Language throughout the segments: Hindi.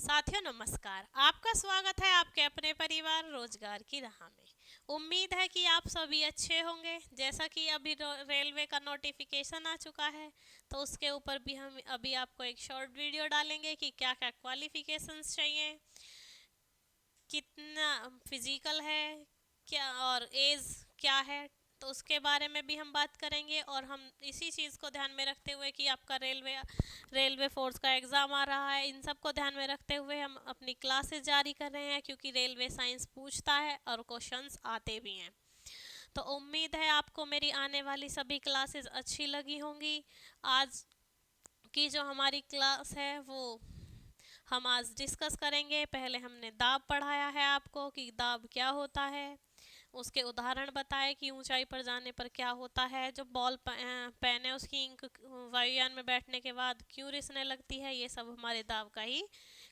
साथियों नमस्कार। आपका स्वागत है आपके अपने परिवार रोजगार की राह में। उम्मीद है कि आप सभी अच्छे होंगे। जैसा कि अभी रेलवे का नोटिफिकेशन आ चुका है, तो उसके ऊपर भी हम अभी आपको एक शॉर्ट वीडियो डालेंगे कि क्या क्या क्वालिफिकेशंस चाहिए, कितना फिजिकल है, क्या और एज क्या है। तो उसके बारे में भी हम बात करेंगे और हम इसी चीज़ को ध्यान में रखते हुए कि आपका रेलवे फोर्स का एग्ज़ाम आ रहा है, इन सब को ध्यान में रखते हुए हम अपनी क्लासेस जारी कर रहे हैं, क्योंकि रेलवे साइंस पूछता है और क्वेश्चंस आते भी हैं। तो उम्मीद है आपको मेरी आने वाली सभी क्लासेस अच्छी लगी होंगी। आज की जो हमारी क्लास है वो हम आज डिस्कस करेंगे। पहले हमने दाब पढ़ाया है आपको कि दाब क्या होता है, उसके उदाहरण बताए कि ऊंचाई पर जाने पर क्या होता है, जो बॉल पेन है उसकी इंक वायुयान में बैठने के बाद क्यों रिसने लगती है, ये सब हमारे दाब का ही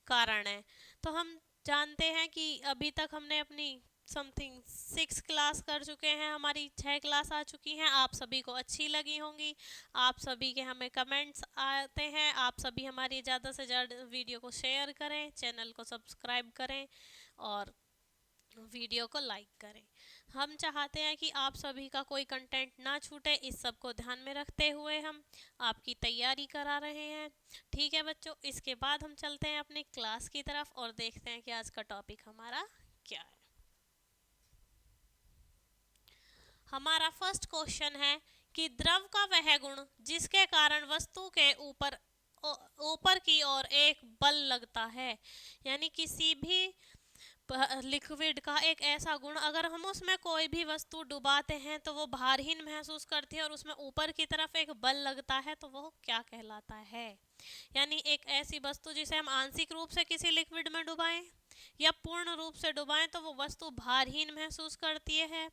कारण है। तो हम जानते हैं कि अभी तक हमने अपनी समथिंग 6 क्लास कर चुके हैं, हमारी 6 क्लास आ चुकी हैं। आप सभी को अच्छी लगी होंगी। आप सभी के हमें कमेंट्स आते हैं। आप सभी हमारी ज़्यादा से ज़्यादा वीडियो को शेयर करें, चैनल को सब्सक्राइब करें और वीडियो को लाइक करें। हम चाहते हैं कि आप सभी का कोई कंटेंट ना छूटे। इस सब को ध्यान में रखते हुए हम आपकी तैयारी करा रहे हैं। ठीक है बच्चों, इसके बाद हम चलते हैं अपनी क्लास की तरफ और देखते हैं कि आज का टॉपिक हमारा क्या है। हमारा फर्स्ट क्वेश्चन है कि द्रव का वह गुण जिसके कारण वस्तु के ऊपर की ओर एक बल लगता है। यानी किसी भी लिक्विड का एक ऐसा गुण, अगर हम उसमें कोई भी वस्तु डुबाते हैं तो वो भारहीन महसूस करती है और उसमें ऊपर की तरफ एक बल लगता है, तो वो क्या कहलाता है। यानी एक ऐसी वस्तु जिसे हम आंशिक रूप से किसी लिक्विड में डुबाएं या पूर्ण रूप से डुबाएं तो वो वस्तु भारहीन महसूस करती है।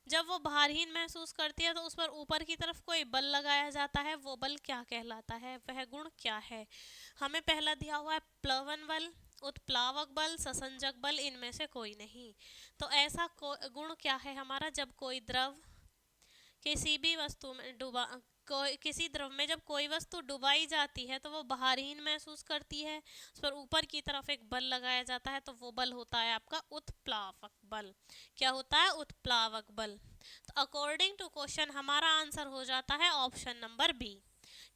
जब वो भारहीन महसूस करती है तो उस पर ऊपर की तरफ कोई बल लगाया जाता है, वो बल क्या कहलाता है, वह गुण क्या है। हमें पहला दिया हुआ है प्लवन बल, उत्प्लावक बल, ससंजक बल, इनमें से कोई नहीं। तो ऐसा गुण क्या है हमारा, जब कोई द्रव किसी भी वस्तु में किसी द्रव में जब कोई वस्तु डुबाई जाती है तो वो भारहीन महसूस करती है, उस पर ऊपर की तरफ एक बल लगाया जाता है, तो वो बल होता है आपका उत्प्लावक बल। क्या होता है, उत्प्लावक बल। तो अकॉर्डिंग टू क्वेश्चन हमारा आंसर हो जाता है ऑप्शन नंबर बी।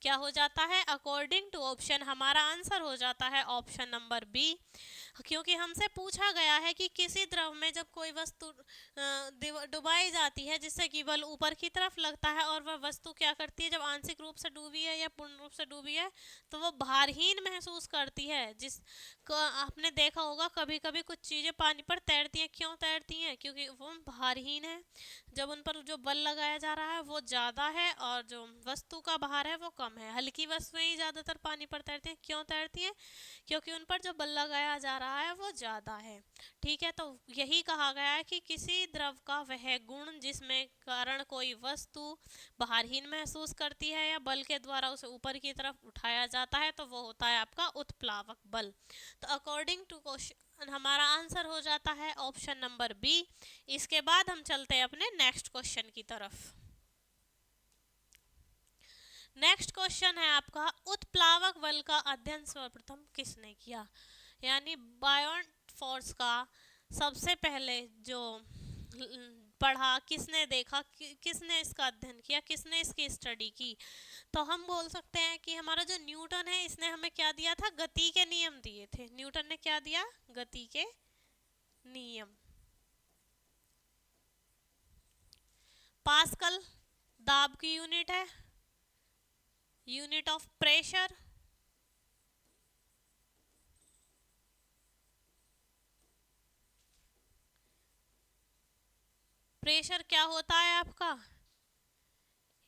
क्या हो जाता है, अकॉर्डिंग टू ऑप्शन हमारा आंसर हो जाता है ऑप्शन नंबर बी। क्योंकि हमसे पूछा गया है कि किसी द्रव में जब कोई वस्तु डुबाई जाती है जिससे कि बल ऊपर की तरफ लगता है और वह वस्तु क्या करती है, जब आंशिक रूप से डूबी है या पूर्ण रूप से डूबी है तो वो भारहीन महसूस करती है। आपने देखा होगा कभी कभी कुछ चीज़ें पानी पर तैरती हैं, क्यों तैरती हैं, क्योंकि वो भारहीन है। जब उन पर जो बल लगाया जा रहा है वो ज़्यादा है और जो वस्तु का भार है वो कम है। हल्की वस्तुएं ही ज़्यादातर पानी पर तैरती हैं, क्यों तैरती हैं, क्योंकि उन पर जो बल लगाया जा रहा है वो ज़्यादा है। ठीक है, तो यही कहा गया है कि किसी द्रव का वह गुण जिसमें कारण कोई वस्तु भारहीन महसूस करती है या बल के द्वारा उसे ऊपर की तरफ उठाया जाता है, तो वो होता है आपका उत्प्लावक बल। तो अकॉर्डिंग टू क्वेश्चन हमारा आंसर हो जाता है ऑप्शन नंबर बी। इसके बाद हम चलते हैं अपने नेक्स्ट क्वेश्चन की तरफ। नेक्स्ट क्वेश्चन है आपका, उत्प्लावक बल का अध्ययन सर्वप्रथम किसने किया। यानी बायोट फोर्स का सबसे पहले जो पढ़ा किसने, देखा किसने इसका अध्ययन किया, किसने इसकी स्टडी की। तो हम बोल सकते हैं कि हमारा जो न्यूटन है इसने हमें क्या दिया था, गति के नियम दिए थे। न्यूटन ने क्या दिया, गति के नियम। पास्कल दाब की यूनिट है, यूनिट ऑफ प्रेशर। प्रेशर क्या होता है आपका,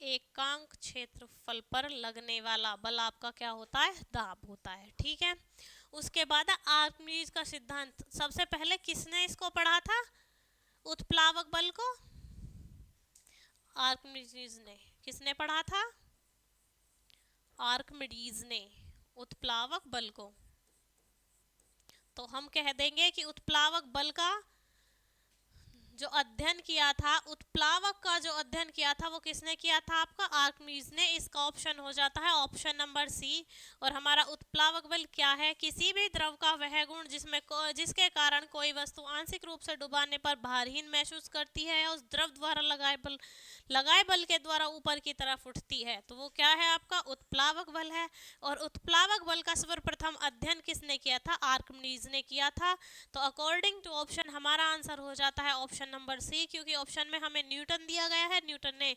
एकांक क्षेत्रफल पर लगने वाला बल आपका क्या होता है, दाब होता है। ठीक है, उसके बाद आर्किमिडीज का सिद्धांत, सबसे पहले किसने इसको पढ़ा था, उत्प्लावक बल को, आर्किमिडीज ने। किसने पढ़ा था, आर्किमिडीज ने उत्प्लावक बल को। तो हम कह देंगे कि उत्प्लावक बल का जो अध्ययन किया था, उत्प्लावक का जो अध्ययन किया था वो किसने किया था? आपका आर्किमीड्स ने। इसका ऑप्शन हो जाता है ऑप्शन नंबर सी। और हमारा उत्प्लावक बल क्या है? किसी भी द्रव का वह गुण जिसके कारण कोई वस्तु आंशिक रूप से डुबाने पर भारहीन महसूस करती है या उस द्रव द्वारा लगाए बल के द्वारा ऊपर की तरफ उठती है, तो वो क्या है? आपका उत्प्लावक बल है। और उत्प्लावक बल का सर्वप्रथम अध्ययन किसने किया था? आर्किमीड्स ने किया था। तो अकॉर्डिंग टू ऑप्शन हमारा आंसर हो जाता है ऑप्शन नंबर सी, क्योंकि ऑप्शन में हमें न्यूटन दिया गया है। न्यूटन ने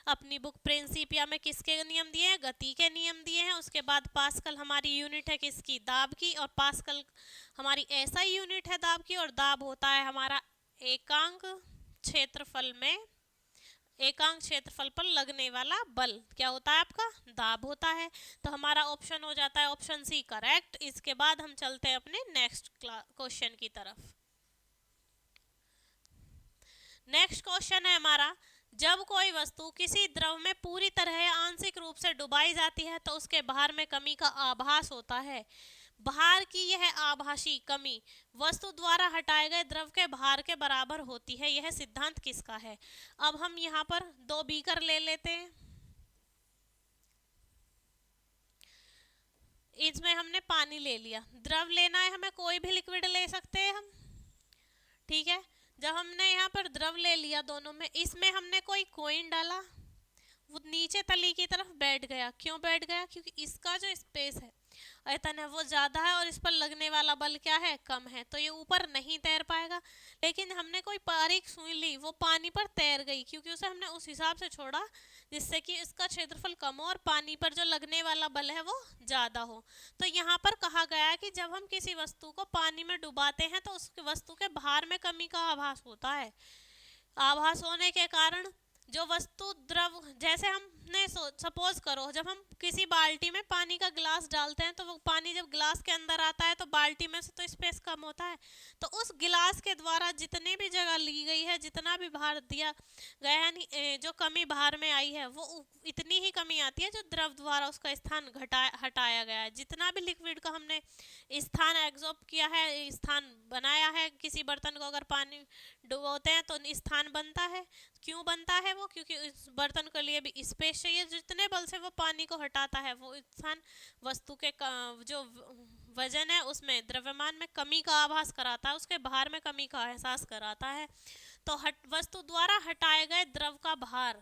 अपनी बुक प्रिंसिपिया में किसके नियम दिए हैं? गति के नियम दिए हैं। उसके बाद पास्कल हमारी यूनिट है किसकी? दाब की। और पास्कल हमारी ऐसा यूनिट है दाब की, और दाब होता है हमारा एकांक क्षेत्रफल में, एकांक क्षेत्रफल पर लगने वाला बल क्या होता है? आपका दाब होता है। तो हमारा ऑप्शन हो जाता है ऑप्शन सी करेक्ट। इसके बाद हम चलते हैं अपने नेक्स्ट क्वेश्चन की तरफ। नेक्स्ट क्वेश्चन है हमारा, जब कोई वस्तु किसी द्रव में पूरी तरह आंशिक रूप से डुबाई जाती है तो उसके भार में कमी का आभास होता है। भार की यह आभासी कमी वस्तु द्वारा हटाए गए द्रव के भार के बराबर होती है। यह सिद्धांत किसका है? अब हम यहाँ पर दो बीकर ले लेते हैं। इसमें हमने पानी ले लिया, द्रव लेना है हमें, कोई भी लिक्विड ले सकते हैं हम, ठीक है। जब हमने यहाँ पर द्रव ले लिया दोनों में, इसमें हमने कोई कॉइन डाला, वो नीचे तली की तरफ बैठ गया। क्यों बैठ गया? क्योंकि इसका जो स्पेस है, आयतन है, वो ज़्यादा है और इस पर लगने वाला बल क्या है? कम है, तो ये ऊपर नहीं तैर पाएगा। लेकिन हमने कोई बारीक सुई ली, वो पानी पर तैर गई, क्योंकि उसे हमने उस हिसाब से छोड़ा जिससे कि इसका क्षेत्रफल कम हो और पानी पर जो लगने वाला बल है वो ज़्यादा हो। तो यहाँ पर कहा गया है कि जब हम किसी वस्तु को पानी में डुबाते हैं तो उस वस्तु के भार में कमी का आभास होता है। आभास होने के कारण जो वस्तु द्रव, जैसे हमने सपोज करो, जब हम किसी बाल्टी में पानी का गिलास डालते हैं तो वो पानी जब गिलास के अंदर आता है तो बाल्टी में से तो स्पेस कम होता है, तो उस गिलास के द्वारा जितनी भी जगह ली गई है, जितना भी भार दिया गया है, यानी जो कमी भार में आई है वो इतनी ही कमी आती है जो द्रव द्वारा उसका स्थान हटाया गया है। जितना भी लिक्विड का हमने स्थान एग्जॉर्ब किया है, स्थान बनाया है, किसी बर्तन को अगर पानी डुबोते हैं तो स्थान बनता है। क्यों बनता है वो? क्योंकि इस बर्तन के लिए भी स्पेस चाहिए। जितने बल से वो पानी को हटाता है वो स्थान वस्तु के जो वजन है उसमें, द्रव्यमान में कमी का आभास कराता है, उसके भार में कमी का एहसास कराता है। तो वस्तु द्वारा हटाए गए द्रव का भार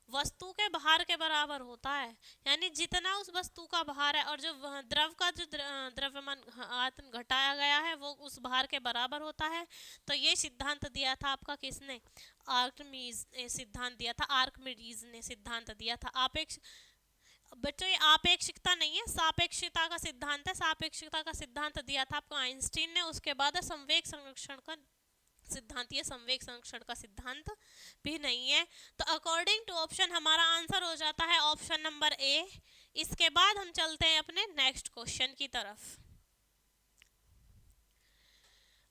वस्तु के भार के बराबर होता है। यानी जितना उस वस्तु का भार है और जो द्रव का जो द्रव्यमान आयतन घटाया गया है वो उस भार के बराबर होता है। तो ये सिद्धांत दिया था आपका किसने? आर्किमीड्स ने सिद्धांत दिया था, आर्किमीडीज ने सिद्धांत दिया था। बच्चों ये आपेक्षिकता नहीं है, सापेक्षिकता का सिद्धांत है। सापेक्षिकता का सिद्धांत दिया था आपको आइंस्टीन ने। उसके बाद संवेग संरक्षण का सिद्धांत, ये संवेग संरक्षण का सिद्धांत भी नहीं है। तो अकॉर्डिंग टू ऑप्शन हमारा आंसर हो जाता है ऑप्शन नंबर ए। इसके बाद हम चलते हैं अपने नेक्स्ट क्वेश्चन की तरफ।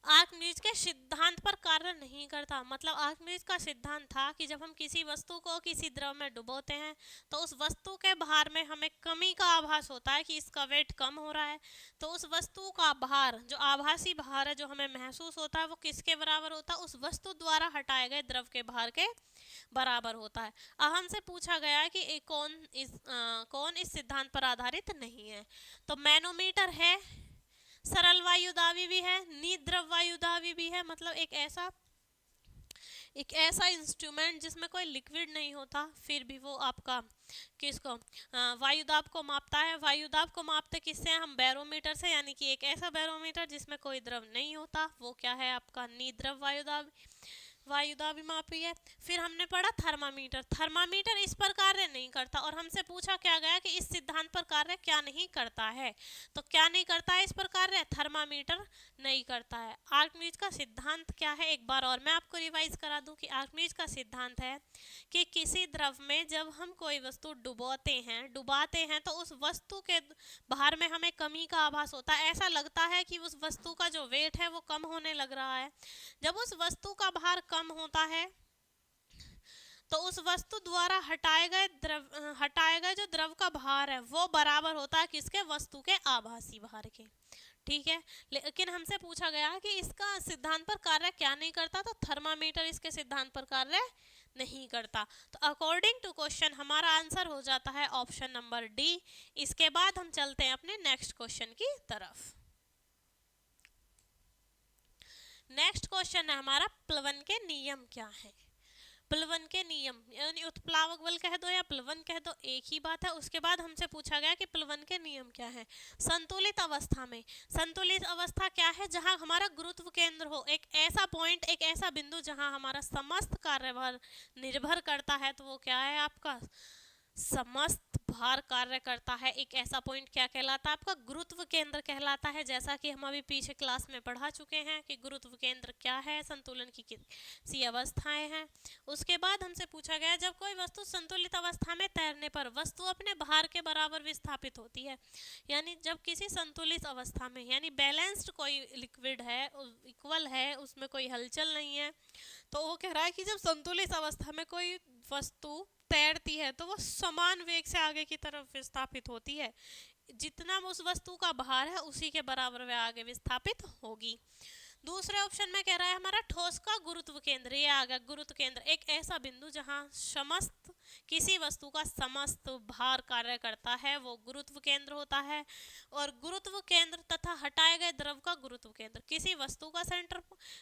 आर्किमीड्स के सिद्धांत पर कार्य नहीं करता, मतलब आर्किमीड्स का सिद्धांत था कि जब हम किसी वस्तु को किसी द्रव में डुबोते हैं तो उस वस्तु के भार में हमें कमी का आभास होता है कि इसका वेट कम हो रहा है। तो उस वस्तु का भार, जो आभासी भार है जो हमें महसूस होता है, वो किसके बराबर होता है? उस वस्तु द्वारा हटाए गए द्रव के भार के बराबर होता है। अब हमसे पूछा गया है कि कौन इस सिद्धांत पर आधारित नहीं है। तो मैनोमीटर है, सरल वायुदावी भी है, निद्रव वायुदावी भी है, मतलब एक ऐसा इंस्ट्रूमेंट जिसमें कोई लिक्विड नहीं होता, फिर भी वो आपका किसको वायुदाब को मापता है। वायुदाब को मापते किससे? हम बैरोमीटर से, यानी कि एक ऐसा बैरोमीटर जिसमें कोई द्रव नहीं होता, वो क्या है आपका? निद्रव वायुदाबी मापी है। फिर हमने पढ़ा थर्मामीटर। थर्मामीटर इस पर कार्य नहीं करता, और हमसे पूछा क्या गया कि इस सिद्धांत पर कार्य क्या नहीं करता है। तो क्या नहीं करता है इस पर कार्य? थर्मामीटर नहीं करता है। आर्किमीड्स का सिद्धांत क्या है? एक बार और मैं आपको रिवाइज करा दूं कि आर्किमीड्स का सिद्धांत है कि किसी द्रव में जब हम कोई वस्तु डुबाते हैं तो उस वस्तु के भार में हमें कमी का आभास होता है। ऐसा लगता है कि उस वस्तु का जो वेट है वो कम होने लग रहा है। जब उस वस्तु का भार कम होता है तो उस वस्तु द्वारा हटाए गए जो द्रव का भार है वो बराबर होता है किसके? वस्तु के आभासी भार के। ठीक है, लेकिन हमसे पूछा गया कि इसका सिद्धांत पर कार्य क्या नहीं करता, तो थर्मामीटर इसके सिद्धांत पर कार्य नहीं करता। तो अकॉर्डिंग टू क्वेश्चन हमारा आंसर हो जाता है ऑप्शन नंबर डी। इसके बाद हम चलते हैं अपने नेक्स्ट क्वेश्चन की तरफ। नेक्स्ट क्वेश्चन है हमारा प्लवन के नियम क्या है। प्लवन के नियम यानी उत्प्लावक बल कह दो या प्लवन कह दो, एक ही बात है। उसके बाद हमसे पूछा गया कि प्लवन के नियम क्या है। संतुलित अवस्था में, संतुलित अवस्था क्या है, जहां हमारा गुरुत्व केंद्र हो, एक ऐसा पॉइंट, एक ऐसा बिंदु जहां हमारा समस्त कार्यभार निर्भर करता है, तो वो क्या है आपका समस्त भार कार्य करता है। एक ऐसा पॉइंट क्या कहलाता है आपका गुरुत्व केंद्र कहलाता है। जैसा कि हम अभी पीछे क्लास में पढ़ा चुके हैं कि गुरुत्व केंद्र क्या है, संतुलन की सी अवस्थाएं हैं। उसके बाद हमसे पूछा गया जब कोई वस्तु संतुलित अवस्था में तैरने पर वस्तु अपने भार के बराबर विस्थापित होती है, यानी जब किसी संतुलित अवस्था में यानी बैलेंस्ड कोई लिक्विड है, इक्वल है, उसमें कोई हलचल नहीं है, तो वो कह रहा है कि जब संतुलित अवस्था में कोई वस्तु तैरती है तो वो समान वेग से आगे की तरफ विस्थापित होती है। जितना उस वस्तु का भार है उसी के बराबर वह आगे विस्थापित होगी। दूसरे ऑप्शन में कह रहा है हमारा ठोस का गुरुत्व केंद्र, ये आ गया गुरुत्व केंद्र, एक ऐसा बिंदु जहां समस्त किसी वस्तु का समस्त भार कार्य करता है, वो गुरुत्व केंद्र होता है। और गुरुत्व केंद्र तथा हटाए गए द्रव का गुरुत्व केंद्र, किसी वस्तु का सेंटर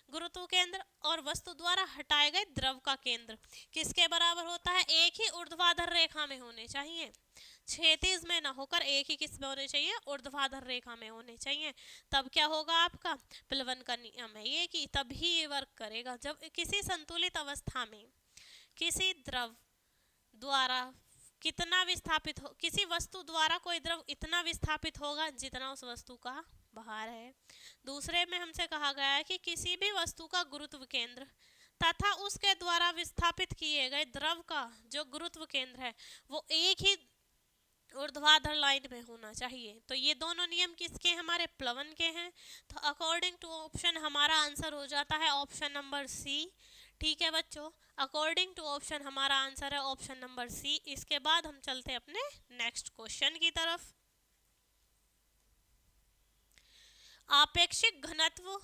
गुरुत्व केंद्र और वस्तु द्वारा हटाए गए द्रव का केंद्र किसके बराबर होता है, एक ही ऊर्ध्वाधर रेखा में होने चाहिए, क्षैतिज में ना होकर एक ही किस में होने चाहिए, ऊर्ध्वाधर रेखा में होने चाहिए। तब क्या होगा आपका प्लवन का नियम है ये कि तभी ये वर्क करेगा जब किसी संतुलित अवस्था में किसी द्रव द्वारा कितना विस्थापित हो, किसी वस्तु द्वारा कोई द्रव इतना विस्थापित होगा जितना उस वस्तु का भार है। दूसरे में हमसे कहा गया है कि किसी भी वस्तु का गुरुत्व केंद्र तथा उसके द्वारा विस्थापित किए गए द्रव का जो गुरुत्व केंद्र है वो एक ही ऊर्ध्वाधर लाइन में होना चाहिए। तो ये दोनों नियम किसके, हमारे प्लवन के हैं। तो अकॉर्डिंग टू ऑप्शन हमारा आंसर हो जाता है ऑप्शन नंबर सी। ठीक है बच्चों, अकॉर्डिंग टू ऑप्शन हमारा आंसर है ऑप्शन नंबर सी। इसके बाद हम चलते हैं अपने नेक्स्ट क्वेश्चन की तरफ। आपेक्षिक घनत्व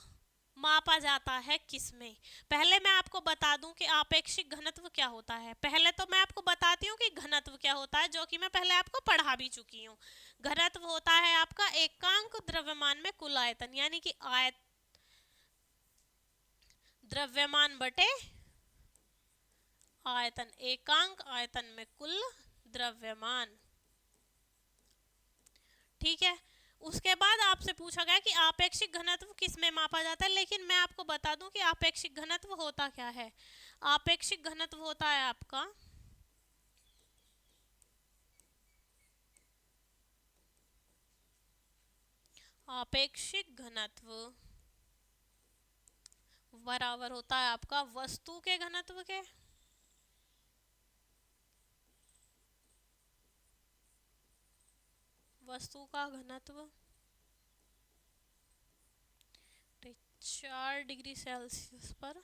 मापा जाता है किसमें। पहले मैं आपको बता दूं कि आपेक्षिक घनत्व क्या होता है। पहले तो मैं आपको बताती हूँ कि घनत्व क्या होता है, जो कि मैं पहले आपको पढ़ा भी चुकी हूँ। घनत्व होता है आपका एकांक द्रव्यमान में कुल आयतन, यानी कि द्रव्यमान बटे आयतन, एकांक आयतन में कुल द्रव्यमान। ठीक है, उसके बाद आपसे पूछा गया कि आपेक्षिक घनत्व किस में मापा जाता है, लेकिन मैं आपको बता दूं कि आपेक्षिक घनत्व होता क्या है। आपेक्षिक घनत्व होता है आपका आपेक्षिक घनत्व बराबर होता है आपका वस्तु के घनत्व के वस्तु का घनत्व 4 डिग्री सेल्सियस पर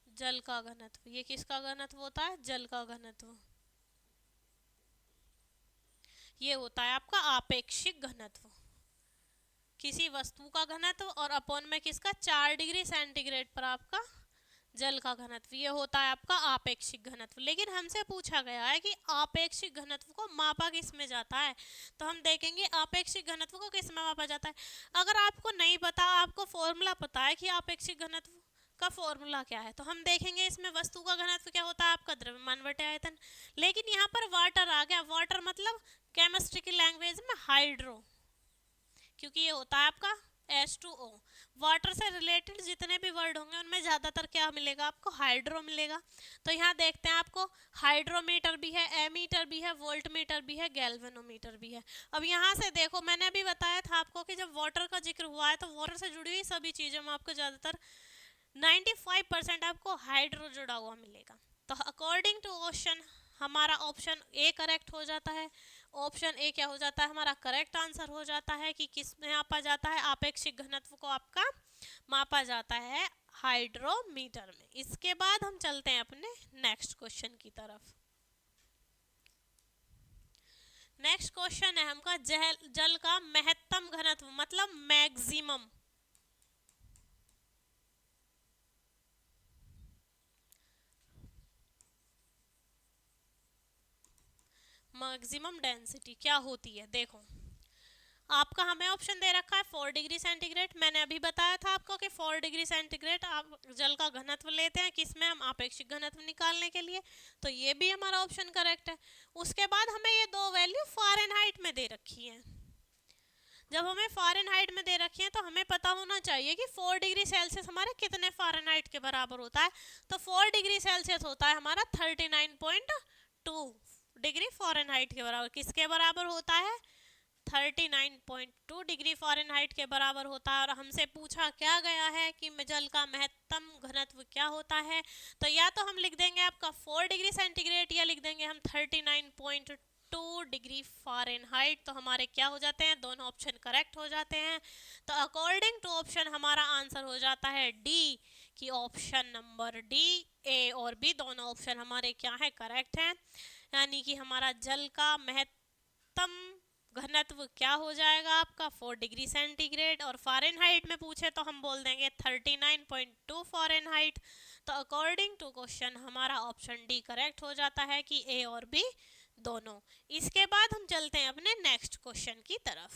जल का घनत्व। ये किसका घनत्व होता है, जल का घनत्व। ये होता है आपका आपेक्षिक घनत्व, किसी वस्तु का घनत्व और अपॉन में किसका 4 डिग्री सेंटीग्रेड पर आपका जल का घनत्व, ये होता है आपका आपेक्षिक घनत्व। लेकिन हमसे पूछा गया है कि आपेक्षिक घनत्व को मापा किस में जाता है, तो हम देखेंगे आपेक्षिक घनत्व को किस में मापा जाता है। अगर आपको नहीं पता, आपको फॉर्मूला पता है कि आपेक्षिक घनत्व का फॉर्मूला क्या है, तो हम देखेंगे इसमें वस्तु का घनत्व क्या होता है आपका द्रव्यमान बटे आयतन। लेकिन यहाँ पर वाटर आ गया, वाटर मतलब केमिस्ट्री की लैंग्वेज में हाइड्रो, क्योंकि ये होता है आपका H2O। वाटर से रिलेटेड जितने भी वर्ड होंगे उनमें ज़्यादातर क्या मिलेगा आपको, हाइड्रो मिलेगा। तो यहाँ देखते हैं आपको हाइड्रोमीटर भी है, एमीटर भी है, वोल्टमीटर भी है, गैल्वेनोमीटर भी है। अब यहाँ से देखो, मैंने अभी बताया था आपको कि जब वाटर का जिक्र हुआ है तो वाटर से जुड़ी हुई सभी चीज़ों में आपको ज़्यादातर 95% आपको हाइड्रो जुड़ा हुआ मिलेगा। तो अकॉर्डिंग टू क्वेश्चन हमारा ऑप्शन ए करेक्ट हो जाता है। ऑप्शन ए क्या हो जाता है, हमारा करेक्ट आंसर हो जाता है कि किस में मापा जाता है, आपेक्षिक घनत्व को आपका मापा जाता है हाइड्रोमीटर में। इसके बाद हम चलते हैं अपने नेक्स्ट क्वेश्चन की तरफ। नेक्स्ट क्वेश्चन है हमका जल का महत्तम घनत्व मतलब मैक्सिमम। मैक्सिमम डेंसिटी क्या होती है, देखो आपका हमें ऑप्शन दे रखा है 4 डिग्री सेंटीग्रेड। मैंने अभी बताया था आपको कि 4 डिग्री सेंटीग्रेड आप जल का घनत्व लेते हैं किसमें, हम आपेक्षिक घनत्व निकालने के लिए, तो ये भी हमारा ऑप्शन करेक्ट है। उसके बाद हमें ये दो वैल्यू फ़ारेनहाइट में दे रखी है। जब हमें फ़ारेनहाइट में दे रखी है तो हमें पता होना चाहिए कि 4 डिग्री सेल्सियस हमारे कितने फ़ारेनहाइट के बराबर होता है। तो 4 डिग्री सेल्सियस होता है हमारा 39.2 डिग्री फ़ारेनहाइट के बराबर। किसके बराबर होता है, 39.2 डिग्री फ़ारेनहाइट के बराबर होता है। और हमसे पूछा क्या गया है कि जल का महत्तम घनत्व क्या होता है, तो या तो हम लिख देंगे आपका 4 डिग्री सेंटीग्रेड या लिख देंगे हम 39.2 डिग्री फ़ारेनहाइट। तो हमारे क्या हो जाते हैं, दोनों ऑप्शन करेक्ट हो जाते हैं। तो अकॉर्डिंग टू ऑप्शन हमारा आंसर हो जाता है डी, कि ऑप्शन नंबर डी, ए और बी दोनों ऑप्शन हमारे क्या है, करेक्ट हैं। यानी कि हमारा जल का महत्तम घनत्व क्या हो जाएगा आपका 4 डिग्री सेंटीग्रेड, और फ़ारेनहाइट में पूछे तो हम बोल देंगे 39.2 फ़ारेनहाइट। तो अकॉर्डिंग टू क्वेश्चन हमारा ऑप्शन डी करेक्ट हो जाता है कि ए और बी दोनों। इसके बाद हम चलते हैं अपने नेक्स्ट क्वेश्चन की तरफ।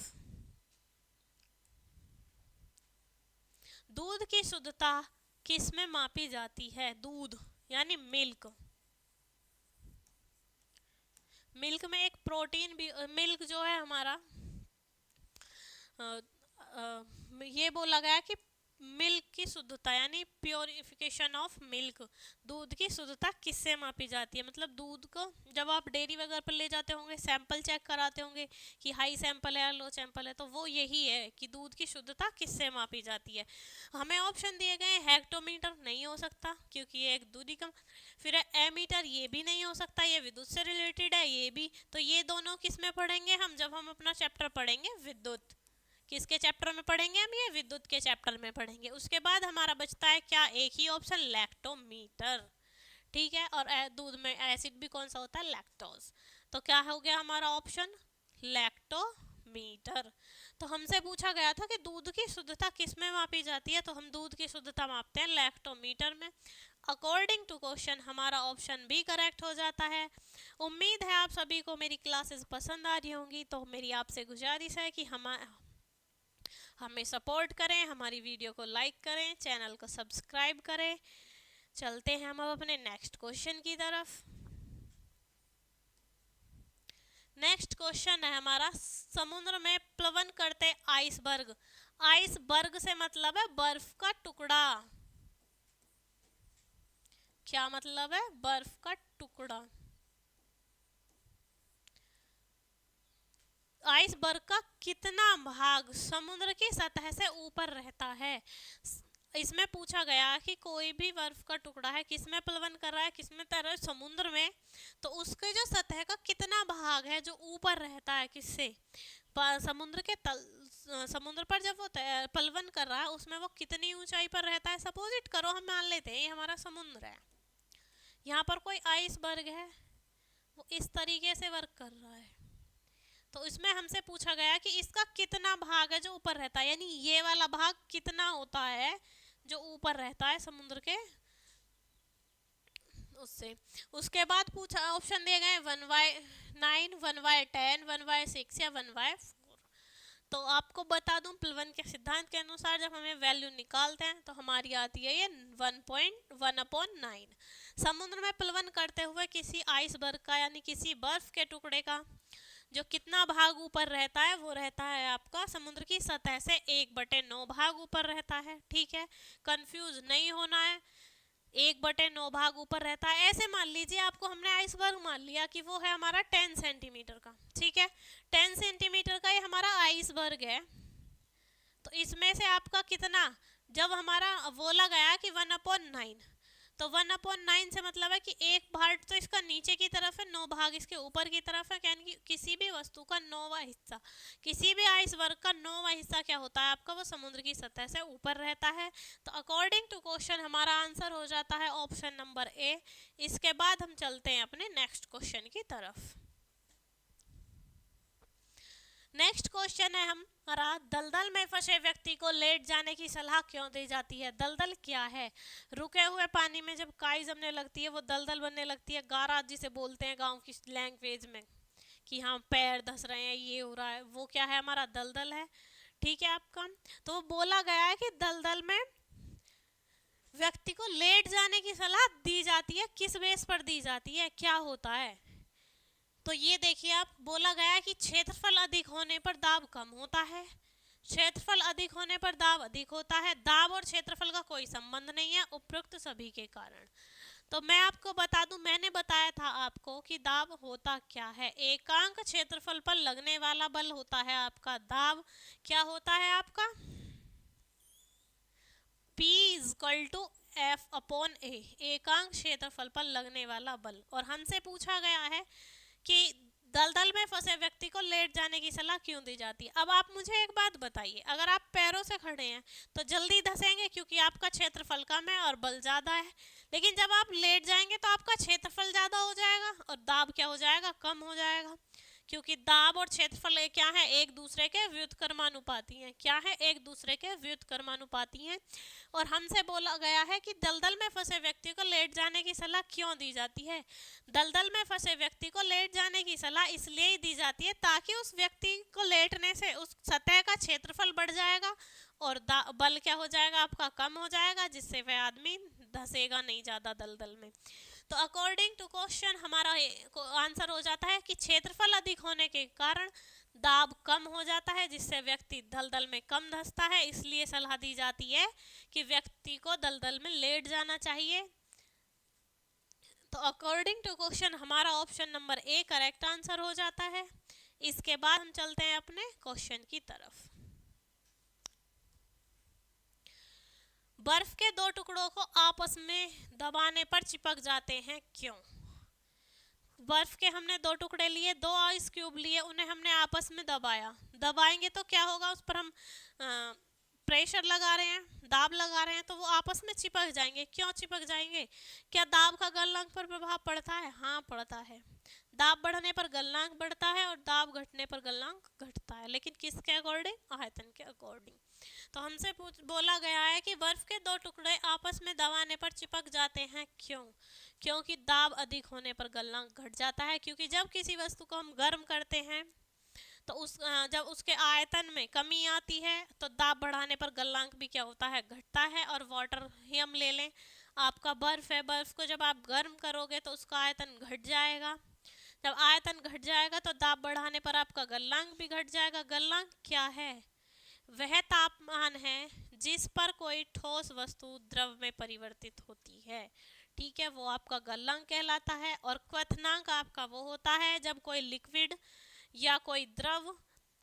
दूध की शुद्धता किस में मापी जाती है, दूध यानी मिल्क। मिल्क में एक प्रोटीन भी, मिल्क जो है हमारा ये बोला गया कि मिल्क की शुद्धता यानी प्योरिफिकेशन ऑफ मिल्क, दूध की शुद्धता किससे मापी जाती है। मतलब दूध को जब आप डेयरी वगैरह पर ले जाते होंगे, सैंपल चेक कराते होंगे कि हाई सैंपल है या लो सैंपल है, तो वो यही है कि दूध की शुद्धता किससे मापी जाती है। हमें ऑप्शन दिए गए, हेक्टोमीटर नहीं हो सकता क्योंकि ये एक दूध का, फिर एमीटर ये भी नहीं हो सकता, ये विद्युत से रिलेटेड है ये भी। तो ये दोनों किस में पढ़ेंगे हम, जब हम अपना चैप्टर पढ़ेंगे विद्युत। किसके चैप्टर में पढ़ेंगे हम, ये विद्युत के चैप्टर में पढ़ेंगे। उसके बाद हमारा बचता है क्या, एक ही ऑप्शन, लैक्टोमीटर। ठीक है, और दूध में एसिड भी कौन सा होता है, लैक्टोज। तो क्या हो गया हमारा ऑप्शन, लैक्टोमीटर। तो हमसे पूछा गया था कि दूध की शुद्धता किस में मापी जाती है, तो हम दूध की शुद्धता मापते हैं लैक्टोमीटर में। अकॉर्डिंग टू क्वेश्चन हमारा ऑप्शन बी करेक्ट हो जाता है। उम्मीद है आप सभी को मेरी क्लासेस पसंद आ रही होंगी। तो मेरी आपसे गुजारिश है कि हमें सपोर्ट करें, हमारी वीडियो को लाइक करें, चैनल को सब्सक्राइब करें। चलते हैं हम अब अपने नेक्स्ट क्वेश्चन की तरफ। नेक्स्ट क्वेश्चन है हमारा, समुद्र में प्लवन करते आइसबर्ग। आइसबर्ग से मतलब है बर्फ का टुकड़ा। क्या मतलब है, बर्फ का टुकड़ा। आइसबर्ग का कितना भाग समुद्र की सतह से ऊपर रहता है। इसमें पूछा गया कि कोई भी बर्फ का टुकड़ा है, किसमें प्लवन कर रहा है, किसमें तैर रहा है, समुद्र में, तो उसके जो सतह का कितना भाग है जो ऊपर रहता है, किससे, समुद्र के तल, समुद्र पर जब वो प्लवन कर रहा है उसमें वो कितनी ऊंचाई पर रहता है। सपोजिट करो हम मान लेते हैं ये हमारा समुद्र है, यहाँ पर कोई आइसबर्ग है, वो इस तरीके से वर्क कर रहा है, तो इसमें हमसे पूछा गया कि इसका कितना भाग है जो ऊपर रहता है, यानी ये वाला भाग कितना होता है जो ऊपर रहता है समुद्र के उससे। उसके बाद पूछा, ऑप्शन दिए गए 1/9, 1/10, 1/6 या 1/4। तो आपको बता दूं, प्लवन के सिद्धांत के अनुसार जब हमें वैल्यू निकालते हैं तो हमारी आती है ये 1.1/9। समुद्र में प्लवन करते हुए किसी आइसबर्ग का यानी किसी बर्फ के टुकड़े का जो कितना भाग ऊपर रहता है, वो रहता है आपका समुद्र की सतह से 1/9 भाग ऊपर रहता है। ठीक है, कंफ्यूज नहीं होना है, 1/9 भाग ऊपर रहता है। ऐसे मान लीजिए आपको हमने आइसबर्ग मान लिया कि वो है हमारा 10 सेंटीमीटर का। ठीक है, 10 सेंटीमीटर का ये हमारा आइसबर्ग है। तो इसमें से आपका कितना, जब हमारा बोला गया कि 1/9, तो 1/9 से मतलब है कि एक भाग तो इसका नीचे की तरफ है, 9 भाग इसके ऊपर की तरफ है। यानी कि किसी भी वस्तु का 9वां हिस्सा, किसी भी आइसबर्ग का 9वां हिस्सा क्या होता है आपका, वो समुद्र की सतह से ऊपर रहता है। तो अकॉर्डिंग टू क्वेश्चन हमारा आंसर हो जाता है ऑप्शन नंबर ए। इसके बाद हम चलते हैं अपने नेक्स्ट क्वेश्चन की तरफ। नेक्स्ट क्वेश्चन है हमारा, दलदल में फंसे व्यक्ति को लेट जाने की सलाह क्यों दी जाती है? दलदल क्या है? रुके हुए पानी में जब काई जमने लगती है वो दलदल बनने लगती है, गारा जिसे बोलते हैं गांव की लैंग्वेज में कि हाँ पैर धस रहे हैं, ये हो रहा है, वो क्या है? हमारा दलदल है। ठीक है आपका। तो बोला गया है कि दलदल में व्यक्ति को लेट जाने की सलाह दी जाती है, किस बेस पर दी जाती है, क्या होता है? तो ये देखिए आप, बोला गया है कि क्षेत्रफल अधिक होने पर दाब कम होता है, क्षेत्रफल अधिक होने पर दाब अधिक होता है, दाब और क्षेत्रफल का कोई संबंध नहीं है उपरोक्त सभी के कारण। तो मैं आपको बता दूं, मैंने बताया था आपको कि दाब होता क्या है, एकांक क्षेत्रफल पर लगने वाला बल होता है आपका दाब। क्या होता है आपका? P equal to F upon A, एकांक क्षेत्रफल पर लगने वाला बल। और हमसे पूछा गया है कि दलदल में फंसे व्यक्ति को लेट जाने की सलाह क्यों दी जाती है। अब आप मुझे एक बात बताइए, अगर आप पैरों से खड़े हैं तो जल्दी धंसेंगे क्योंकि आपका क्षेत्रफल कम है और बल ज़्यादा है, लेकिन जब आप लेट जाएंगे तो आपका क्षेत्रफल ज़्यादा हो जाएगा और दाब क्या हो जाएगा? कम हो जाएगा, क्योंकि दाब और क्षेत्रफल क्या है? एक दूसरे के व्युत्क्रमानुपाती हैं। क्या है? एक दूसरे के व्युत्क्रमानुपाती हैं। और हमसे बोला गया है कि दलदल में फंसे व्यक्ति को लेट जाने की सलाह क्यों दी जाती है? दलदल में फंसे व्यक्ति को लेट जाने की सलाह इसलिए ही दी जाती है ताकि उस व्यक्ति को लेटने से उस सतह का क्षेत्रफल बढ़ जाएगा और बल क्या हो जाएगा? आपका कम हो जाएगा, जिससे वह आदमी धंसेगा नहीं ज़्यादा दलदल में। तो अकॉर्डिंग टू क्वेश्चन हमारा आंसर हो जाता है कि क्षेत्रफल अधिक होने के कारण दाब कम हो जाता है, जिससे व्यक्ति दलदल में कम धंसता है। इसलिए सलाह दी जाती है कि व्यक्ति को दलदल में लेट जाना चाहिए। तो अकॉर्डिंग टू क्वेश्चन हमारा option number A correct answer हो जाता है। इसके बाद हम चलते हैं अपने क्वेश्चन की तरफ। बर्फ के दो टुकड़ों को आपस में दबाने पर चिपक जाते हैं, क्यों? बर्फ के हमने दो टुकड़े लिए, दो आइस क्यूब लिए, उन्हें हमने आपस में दबाया। दबाएंगे तो क्या होगा? उस पर हम प्रेशर लगा रहे हैं, दाब लगा रहे हैं, तो वो आपस में चिपक जाएंगे। क्यों चिपक जाएंगे? क्या दाब का गलनांक पर प्रभाव पड़ता है? हाँ पड़ता है। दाब बढ़ने पर गलनांक बढ़ता है और दाब घटने पर गलनांक घटता है, लेकिन किसके अकॉर्डिंग? आयतन के अकॉर्डिंग। तो हमसे बोला गया है कि बर्फ के दो टुकड़े आपस में दबाने पर चिपक जाते हैं, क्यों? क्योंकि दाब अधिक होने पर गलनांक घट जाता है, क्योंकि जब किसी वस्तु को हम गर्म करते हैं तो जब उसके आयतन में कमी आती है तो दाब बढ़ाने पर गलनांक भी क्या होता है? घटता है। और वाटर ही हम ले लें, आपका बर्फ है, बर्फ को जब आप गर्म करोगे तो उसका आयतन घट जाएगा। जब आयतन घट जाएगा तो दाब बढ़ाने पर आपका गलनांक भी घट जाएगा। गलनांक क्या है? वह तापमान है जिस पर कोई ठोस वस्तु द्रव में परिवर्तित होती है। ठीक है, वो आपका गलनांक कहलाता है। और क्वथनांक आपका वो होता है जब कोई लिक्विड या कोई द्रव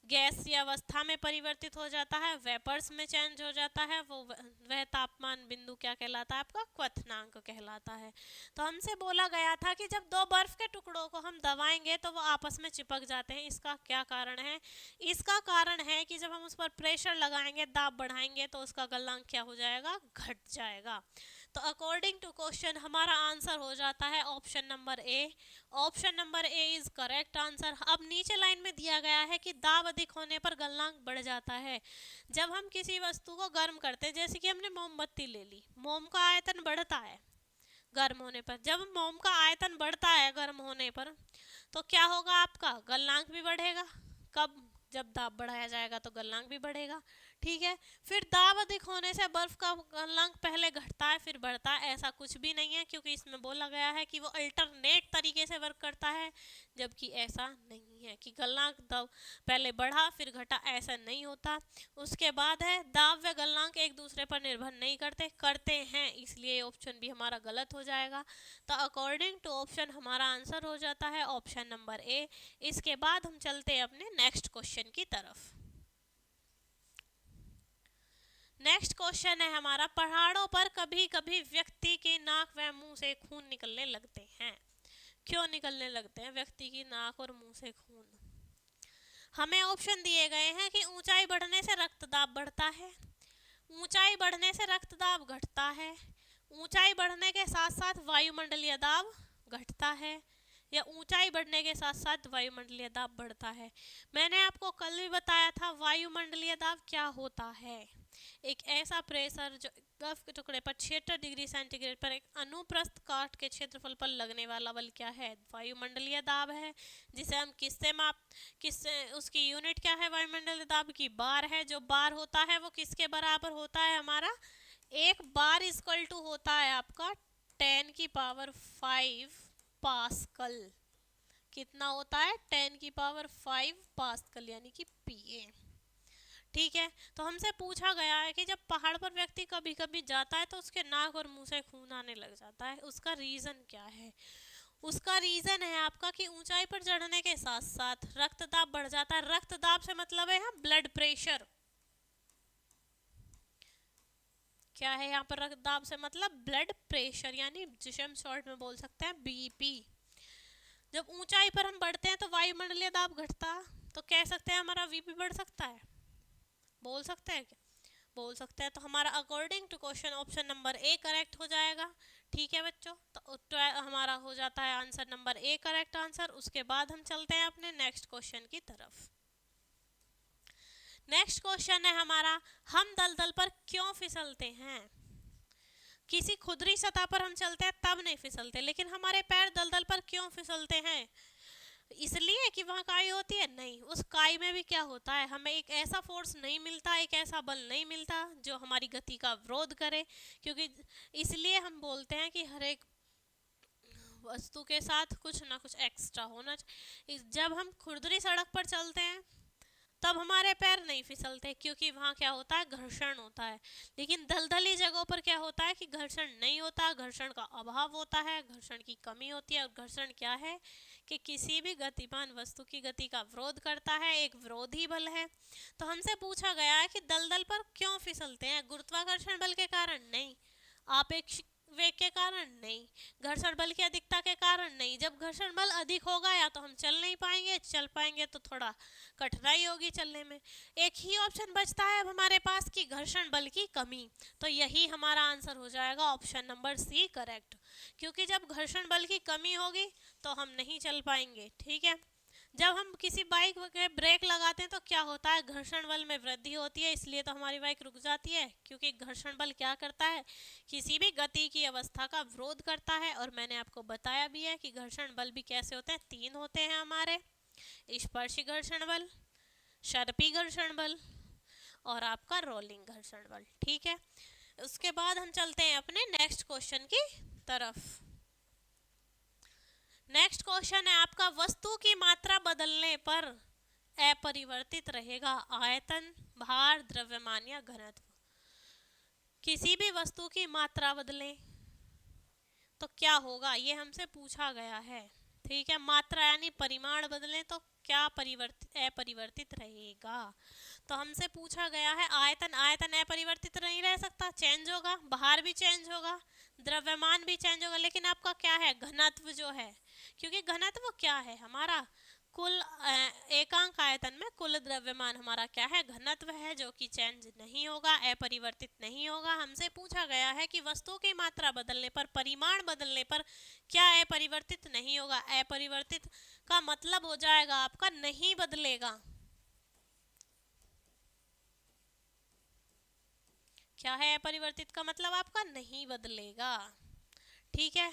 गैस या अवस्था में परिवर्तित हो जाता है, वेपर्स में चेंज हो जाता है, वो वह तापमान बिंदु क्या कहलाता है? आपका क्वथनांक कहलाता है। तो हमसे बोला गया था कि जब दो बर्फ के टुकड़ों को हम दबाएंगे तो वो आपस में चिपक जाते हैं। इसका क्या कारण है? इसका कारण है कि जब हम उस पर प्रेशर लगाएंगे, दाब बढ़ाएंगे, तो उसका गलनांक क्या हो जाएगा? घट जाएगा। तो अकॉर्डिंग टू क्वेश्चन हमारा आंसर हो जाता है option number A. Option number A is correct answer. अब नीचे लाइन में दिया गया है कि दाब अधिक होने पर गलनांक बढ़ जाता है। जब हम किसी वस्तु को गर्म करते हैं, जैसे कि हमने मोमबत्ती ले ली, मोम का आयतन बढ़ता है गर्म होने पर। जब मोम का आयतन बढ़ता है गर्म होने पर तो क्या होगा? आपका गलनांक भी बढ़ेगा। कब? जब दाब बढ़ाया जाएगा तो गलनांक भी बढ़ेगा। ठीक है, फिर दाब अधिक होने से बर्फ का गलनांक पहले घटता है फिर बढ़ता है, ऐसा कुछ भी नहीं है, क्योंकि इसमें बोला गया है कि वो अल्टरनेट तरीके से वर्क करता है, जबकि ऐसा नहीं है कि गलनांक दाब पहले बढ़ा फिर घटा, ऐसा नहीं होता। उसके बाद है दाब व गलनांक एक दूसरे पर निर्भर नहीं करते हैं, इसलिए ऑप्शन भी हमारा गलत हो जाएगा। तो अकॉर्डिंग टू ऑप्शन हमारा आंसर हो जाता है ऑप्शन नंबर ए। इसके बाद हम चलते हैं अपने नेक्स्ट क्वेश्चन की तरफ। नेक्स्ट क्वेश्चन है हमारा, पहाड़ों पर कभी कभी व्यक्ति के नाक व मुंह से खून निकलने लगते हैं। क्यों निकलने लगते हैं व्यक्ति की नाक और मुंह से खून? हमें ऑप्शन दिए गए हैं कि ऊंचाई बढ़ने से रक्तदाब बढ़ता है, ऊंचाई बढ़ने से रक्तदाब घटता है, ऊंचाई बढ़ने के साथ साथ वायुमंडलीय दाब घटता है, या ऊंचाई बढ़ने के साथ साथ वायुमंडलीय दाब बढ़ता है। मैंने आपको कल भी बताया था वायुमंडलीय दाब क्या होता है। एक ऐसा प्रेशर जो बर्फ के टुकड़े पर 76 डिग्री सेंटीग्रेड पर एक अनुप्रस्थ काट के क्षेत्रफल पर लगने वाला बल क्या है, वायुमंडलीय दाब है, जिसे हम किससे उसकी यूनिट क्या है वायुमंडलीय दाब की, बार है। जो बार होता है वो किसके बराबर होता है हमारा, एक बार इक्वल टू होता है आपका 10⁵ पास्कल। कितना होता है 10⁵ पास्कल यानी कि पीए। ठीक है, तो हमसे पूछा गया है कि जब पहाड़ पर व्यक्ति कभी कभी जाता है तो उसके नाक और मुंह से खून आने लग जाता है, उसका रीजन क्या है। उसका रीजन है आपका कि ऊंचाई पर चढ़ने के साथ साथ रक्तदाब बढ़ जाता है। रक्तदाब से मतलब है हम ब्लड प्रेशर। क्या है यहाँ पर रक्तदाब से मतलब ब्लड प्रेशर, यानी जिसे हम शॉर्ट में बोल सकते हैं बीपी। जब ऊंचाई पर हम बढ़ते हैं तो वायुमंडलीय दाब घटता, तो कह सकते हैं हमारा बीपी बढ़ सकता है। बोल सकते हैं क्या, बोल सकते हैं। तो हमारा according to question option number A correct हो जाएगा। ठीक है बच्चों, तो हमारा हो जाता है answer number A correct answer. उसके बाद हम चलते हैं अपने नेक्स्ट क्वेश्चन की तरफ। नेक्स्ट क्वेश्चन है हमारा, हम दलदल पर क्यों फिसलते हैं। किसी खुदरी सतह पर हम चलते हैं तब नहीं फिसलते, लेकिन हमारे पैर दलदल पर क्यों फिसलते हैं, इसलिए कि वहाँ काई होती है, नहीं। उस काई में भी क्या होता है, हमें एक ऐसा फोर्स नहीं मिलता, एक ऐसा बल नहीं मिलता जो हमारी गति का विरोध करे। क्योंकि इसलिए हम बोलते हैं कि हर एक वस्तु के साथ कुछ ना कुछ एक्स्ट्रा होना चाहिए। जब हम खुरदरी सड़क पर चलते हैं तब हमारे पैर नहीं फिसलते, क्योंकि वहाँ क्या होता है, घर्षण होता है। लेकिन दलदली जगहों पर क्या होता है कि घर्षण नहीं होता, घर्षण का अभाव होता है, घर्षण की कमी होती है। और घर्षण क्या है कि किसी भी गतिमान वस्तु की गति का विरोध करता है, एक विरोधी बल है। तो हमसे पूछा गया है कि दलदल पर क्यों फिसलते हैं, गुरुत्वाकर्षण बल के कारण नहीं, आपेक्षिक वेग के कारण नहीं, घर्षण बल की अधिकता के कारण नहीं। जब घर्षण बल अधिक होगा या तो हम चल नहीं पाएंगे, चल पाएंगे तो थोड़ा कठिनाई होगी चलने में। एक ही ऑप्शन बचता है अब हमारे पास कि घर्षण बल की कमी, तो यही हमारा आंसर हो जाएगा ऑप्शन नंबर सी करेक्ट। क्योंकि जब घर्षण बल की कमी होगी तो हम नहीं चल पाएंगे। ठीक है, जब हम किसी बाइक के ब्रेक लगाते हैं तो क्या होता है, घर्षण बल में वृद्धि होती है, इसलिए तो हमारी बाइक रुक जाती है। क्योंकि घर्षण बल क्या करता है, किसी भी गति की अवस्था का विरोध करता है। और मैंने आपको बताया भी है कि घर्षण बल भी कैसे होते हैं, 3 होते हैं हमारे, स्पर्शी घर्षण बल, सर्पी घर्षण बल और आपका रोलिंग घर्षण बल। ठीक है, उसके बाद हम चलते हैं अपने नेक्स्ट क्वेश्चन की तरफ। नेक्स्ट क्वेश्चन है आपका, वस्तु की मात्रा बदलने पर अपरिवर्तित रहेगा आयतन, भार, द्रव्यमान या घनत्व। किसी भी वस्तु की मात्रा बदले तो क्या होगा, ये हमसे पूछा गया है। ठीक है, मात्रा यानी परिमाण बदले तो क्या अपरिवर्तित रहेगा। तो हमसे पूछा गया है आयतन, आयतन अपरिवर्तित नहीं रह सकता, चेंज होगा, भार भी चेंज होगा, द्रव्यमान भी चेंज होगा, लेकिन आपका क्या है, घनत्व जो है। क्योंकि घनत्व क्या है हमारा, कुल एकांक आयतन में कुल द्रव्यमान हमारा क्या है, घनत्व है, जो कि चेंज नहीं होगा, अपरिवर्तित नहीं होगा। हमसे पूछा गया है कि वस्तु की मात्रा बदलने पर, परिमाण बदलने पर क्या अपरिवर्तित नहीं होगा। अपरिवर्तित का मतलब हो जाएगा आपका नहीं बदलेगा। क्या है अपरिवर्तित का मतलब, आपका नहीं बदलेगा। ठीक है,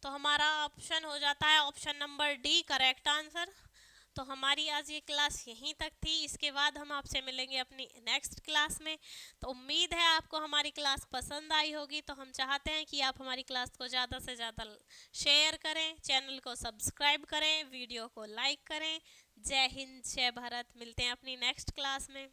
तो हमारा ऑप्शन हो जाता है option number D correct answer. तो हमारी आज ये क्लास यहीं तक थी, इसके बाद हम आपसे मिलेंगे अपनी नेक्स्ट क्लास में। तो उम्मीद है आपको हमारी क्लास पसंद आई होगी। तो हम चाहते हैं कि आप हमारी क्लास को ज़्यादा से ज़्यादा शेयर करें, चैनल को सब्सक्राइब करें, वीडियो को लाइक करें। जय हिंद, जय भारत। मिलते हैं अपनी नेक्स्ट क्लास में।